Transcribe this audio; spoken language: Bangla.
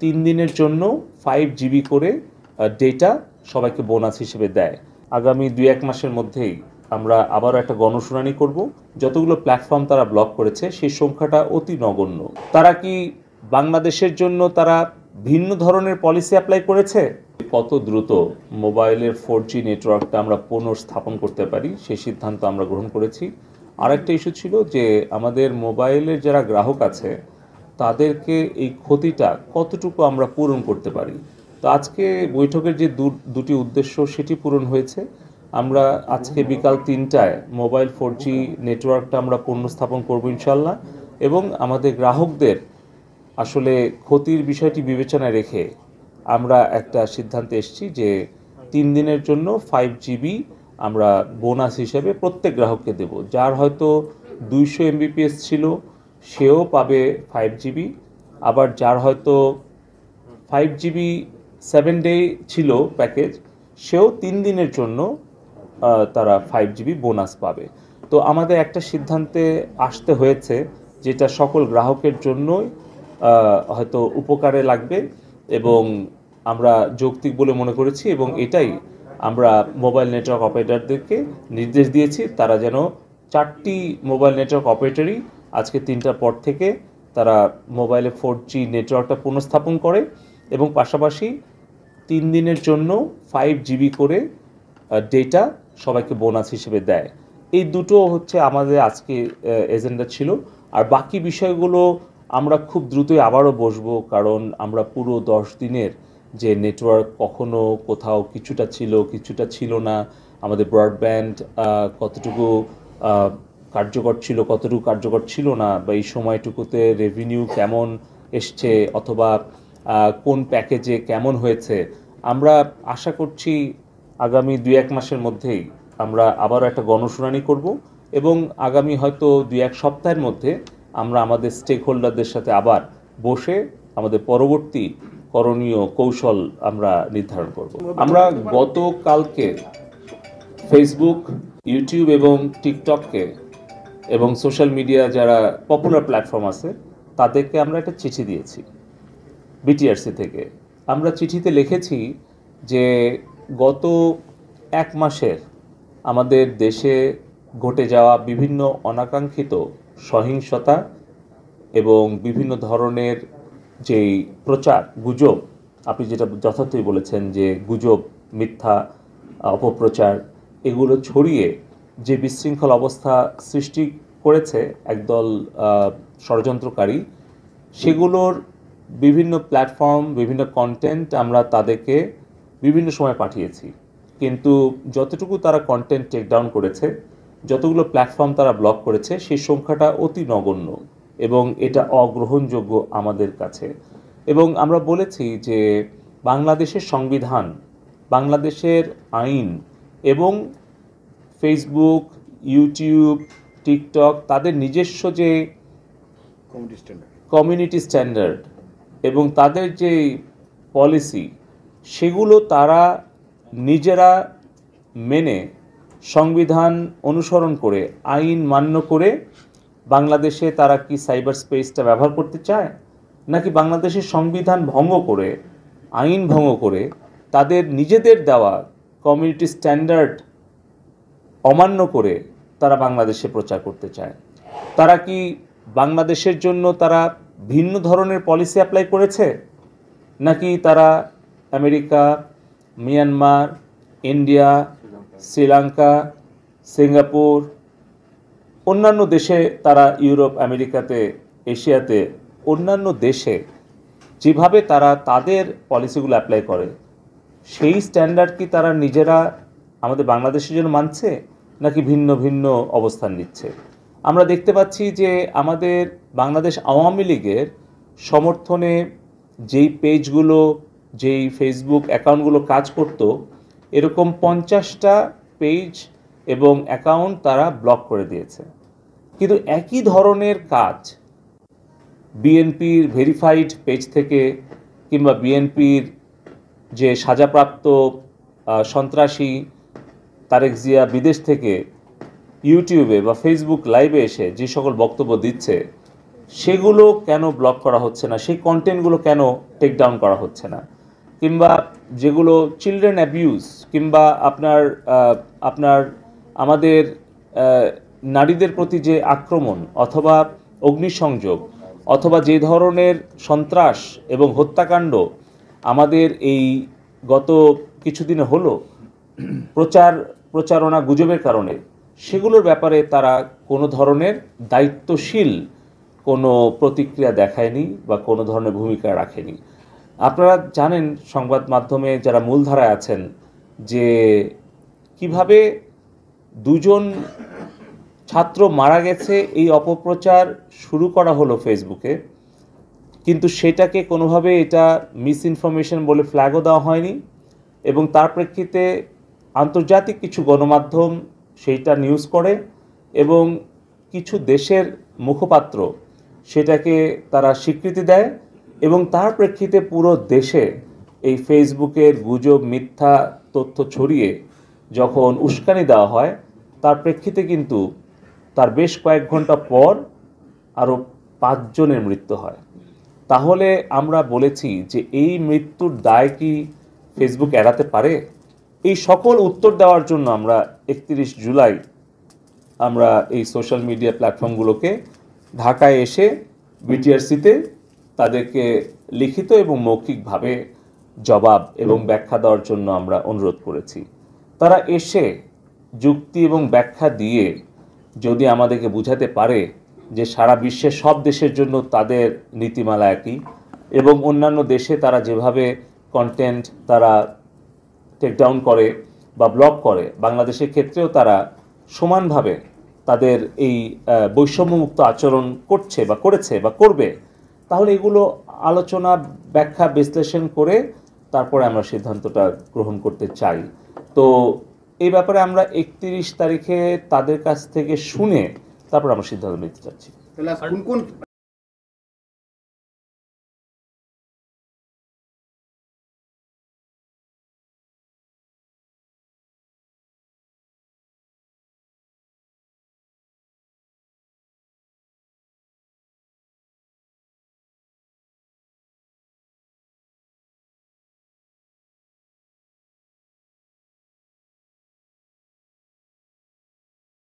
3 দিনের জন্য 5 জিবি করে ডেটা সবাইকে বোনাস হিসেবে দেয়। আগামী 2-1 মাসের মধ্যেই আমরা আবারও একটা গণশুনানি করব। যতগুলো প্ল্যাটফর্ম তারা ব্লক করেছে সেই সংখ্যাটা অতি নগণ্য। তারা কি বাংলাদেশের জন্য তারা ভিন্ন ধরনের পলিসি অ্যাপ্লাই করেছে? কত দ্রুত মোবাইলের 4G নেটওয়ার্কটা আমরা পুনর্স্থাপন করতে পারি সেই সিদ্ধান্ত আমরা গ্রহণ করেছি। আরেকটা ইস্যু ছিল যে আমাদের মোবাইলের যারা গ্রাহক আছে তাদেরকে এই ক্ষতিটা কতটুকু আমরা পূরণ করতে পারি। তো আজকে বৈঠকের যে দুটি উদ্দেশ্য সেটি পূরণ হয়েছে। আমরা আজকে বিকাল 3টায় মোবাইল 4G নেটওয়ার্কটা আমরা পুনর্স্থাপন করব ইনশাল্লাহ, এবং আমাদের গ্রাহকদের আসলে ক্ষতির বিষয়টি বিবেচনায় রেখে আমরা একটা সিদ্ধান্তে এসেছি যে 3 দিনের জন্য 5 জিবি আমরা বোনাস হিসেবে প্রত্যেক গ্রাহককে দেব। যার হয়তো 200 MBPS ছিল সেও পাবে 5 জিবি, আবার যার হয়তো 5 জিবি 7 ডে ছিল প্যাকেজ সেও 3 দিনের জন্য তারা 5 জিবি বোনাস পাবে। তো আমাদের একটা সিদ্ধান্তে আসতে হয়েছে যেটা সকল গ্রাহকের জন্যই হয়তো উপকারে লাগবে এবং আমরা যৌক্তিক বলে মনে করেছি, এবং এটাই আমরা মোবাইল নেটওয়ার্ক অপারেটরদেরকে নির্দেশ দিয়েছি তারা যেন 4টি মোবাইল নেটওয়ার্ক অপারেটরই আজকে 3টার পর থেকে তারা মোবাইলে 4G নেটওয়ার্কটা পুনঃস্থাপন করে এবং পাশাপাশি 3 দিনের জন্য 5 জিবি করে ডেটা সবাইকে বোনাস হিসেবে দেয়। এই দুটো হচ্ছে আমাদের আজকে এজেন্ডা ছিল। আর বাকি বিষয়গুলো আমরা খুব দ্রুতই আবারও বসবো, কারণ আমরা পুরো 10 দিনের যে নেটওয়ার্ক কখনো কোথাও কিছুটা ছিল না, আমাদের ব্রডব্যান্ড কতটুকু কার্যকর ছিল কতটুকু কার্যকর ছিল না, বা এই সময়টুকুতে রেভিনিউ কেমন এসছে অথবা কোন প্যাকেজে কেমন হয়েছে, আমরা আশা করছি আগামী 2-1 মাসের মধ্যেই আমরা আবারও একটা গণশুনানি করব এবং আগামী হয়তো 2-1 সপ্তাহের মধ্যে আমরা আমাদের স্টেক হোল্ডারদের সাথে আবার বসে আমাদের পরবর্তী করণীয় কৌশল আমরা নির্ধারণ করব। আমরা গতকালকে ফেসবুক, ইউটিউব এবং টিকটককে এবং সোশ্যাল মিডিয়া যারা পপুলার প্ল্যাটফর্ম আছে তাদেরকে আমরা একটা চিঠি দিয়েছি বিটিআরসি থেকে। আমরা চিঠিতে লিখেছি যে গত 1 মাসের আমাদের দেশে ঘটে যাওয়া বিভিন্ন অনাকাঙ্ক্ষিত সহিংসতা এবং বিভিন্ন ধরনের যেই প্রচার গুজব, আপনি যেটা যথার্থই বলেছেন যে গুজব, মিথ্যা, অপপ্রচার, এগুলো ছড়িয়ে যে বিশৃঙ্খল অবস্থা সৃষ্টি করেছে একদল ষড়যন্ত্রকারী, সেগুলোর বিভিন্ন প্ল্যাটফর্ম, বিভিন্ন কন্টেন্ট আমরা তাদেরকে বিভিন্ন সময় পাঠিয়েছি, কিন্তু যতটুকু তারা কন্টেন্ট টেক ডাউন করেছে, যতগুলো প্ল্যাটফর্ম তারা ব্লক করেছে সেই সংখ্যাটা অতি নগণ্য এবং এটা অগ্রহণযোগ্য আমাদের কাছে। এবং আমরা বলেছি যে বাংলাদেশের সংবিধান, বাংলাদেশের আইন এবং ফেসবুক, ইউটিউব, টিকটক তাদের নিজস্ব যে কমিউনিটি স্ট্যান্ডার্ড এবং তাদের যে পলিসি, সেগুলো তারা নিজেরা মেনে সংবিধান অনুসরণ করে আইন মান্য করে বাংলাদেশে তারা কি সাইবার স্পেসটা ব্যবহার করতে চায়, নাকি বাংলাদেশের সংবিধান ভঙ্গ করে, আইন ভঙ্গ করে তাদের নিজেদের দেওয়া কমিউনিটি স্ট্যান্ডার্ড অমান্য করে তারা বাংলাদেশে প্রচার করতে চায়। তারা কি বাংলাদেশের জন্য তারা ভিন্ন ধরনের পলিসি অ্যাপ্লাই করেছে, নাকি তারা America, Myanmar, India, Sri Lanka, Singapore, অন্যান্য দেশে তারা ইউরোপ, আমেরিকাতে, এশিয়াতে অন্যান্য দেশে যেভাবে তারা তাদের পলিসিগুলো অ্যাপ্লাই করে সেই স্ট্যান্ডার্ড কি তারা নিজেরা আমাদের বাংলাদেশের জন্য মানছে, নাকি ভিন্ন ভিন্ন অবস্থান নিচ্ছে? আমরা দেখতে পাচ্ছি যে আমাদের বাংলাদেশ আওয়ামী লীগের সমর্থনে যেই পেজগুলো, যেই ফেসবুক অ্যাকাউন্টগুলো কাজ করত, এরকম 50টা পেজ এবং অ্যাকাউন্ট তারা ব্লক করে দিয়েছে। কিন্তু একই ধরনের কাজ বিএনপির ভেরিফাইড পেজ থেকে কিংবা বিএনপির যে সাজাপ্রাপ্ত সন্ত্রাসী তারেক জিয়া বিদেশ থেকে ইউটিউবে বা ফেসবুক লাইভে এসে যে সকল বক্তব্য দিচ্ছে, সেগুলো কেন ব্লক করা হচ্ছে না, সেই কন্টেন্টগুলো কেন টেক ডাউন করা হচ্ছে না, কিংবা যেগুলো চিলড্রেন অ্যাবিউজ কিংবা আপনার আমাদের নারীদের প্রতি যে আক্রমণ অথবা অগ্নিসংযোগ অথবা যে ধরনের সন্ত্রাস এবং হত্যাকাণ্ড আমাদের এই গত কিছুদিনে হলো প্রচারণা গুজবের কারণে, সেগুলোর ব্যাপারে তারা কোনো ধরনের দায়িত্বশীল কোনো প্রতিক্রিয়া দেখায়নি বা কোনো ধরনের ভূমিকা রাখেনি। আপনারা জানেন সংবাদ মাধ্যমে যারা মূলধারায় আছেন যে কিভাবে দুজন ছাত্র মারা গেছে এই অপপ্রচার শুরু করা হলো ফেসবুকে, কিন্তু সেটাকে কোনোভাবে এটা মিস ইনফরমেশন বলে ফ্ল্যাগও দেওয়া হয়নি এবং তার প্রেক্ষিতে আন্তর্জাতিক কিছু গণমাধ্যম সেইটা নিউজ করে এবং কিছু দেশের মুখপাত্র সেটাকে তারা স্বীকৃতি দেয় এবং তার প্রেক্ষিতে পুরো দেশে এই ফেসবুকের গুজব মিথ্যা তথ্য ছড়িয়ে যখন উস্কানি দেওয়া হয়, তার প্রেক্ষিতে কিন্তু তার বেশ কয়েক ঘন্টা পর আরও 5 জনের মৃত্যু হয়। তাহলে আমরা বলেছি যে এই মৃত্যুর দায় কি ফেসবুক এড়াতে পারে? এই সকল উত্তর দেওয়ার জন্য আমরা 31 জুলাই আমরা এই সোশ্যাল মিডিয়া প্ল্যাটফর্মগুলোকে ঢাকায় এসে বিটিআরসিতে তাদেরকে লিখিত এবং মৌখিকভাবে জবাব এবং ব্যাখ্যা দেওয়ার জন্য আমরা অনুরোধ করেছি। তারা এসে যুক্তি এবং ব্যাখ্যা দিয়ে যদি আমাদেরকে বুঝাতে পারে যে সারা বিশ্বের সব দেশের জন্য তাদের নীতিমালা একই এবং অন্যান্য দেশে তারা যেভাবে কন্টেন্ট তারা টেকডাউন করে বা ব্লক করে, বাংলাদেশের ক্ষেত্রেও তারা সমানভাবে তাদের এই বৈষম্যমুক্ত আচরণ করছে বা করেছে বা করবে, তাহলে এগুলো আলোচনা ব্যাখ্যা বিশ্লেষণ করে তারপরে আমরা সিদ্ধান্তটা গ্রহণ করতে চাই। তো এই ব্যাপারে আমরা 31 তারিখে তাদের কাছ থেকে শুনে তারপর আমরা সিদ্ধান্ত নিতে চাচ্ছি।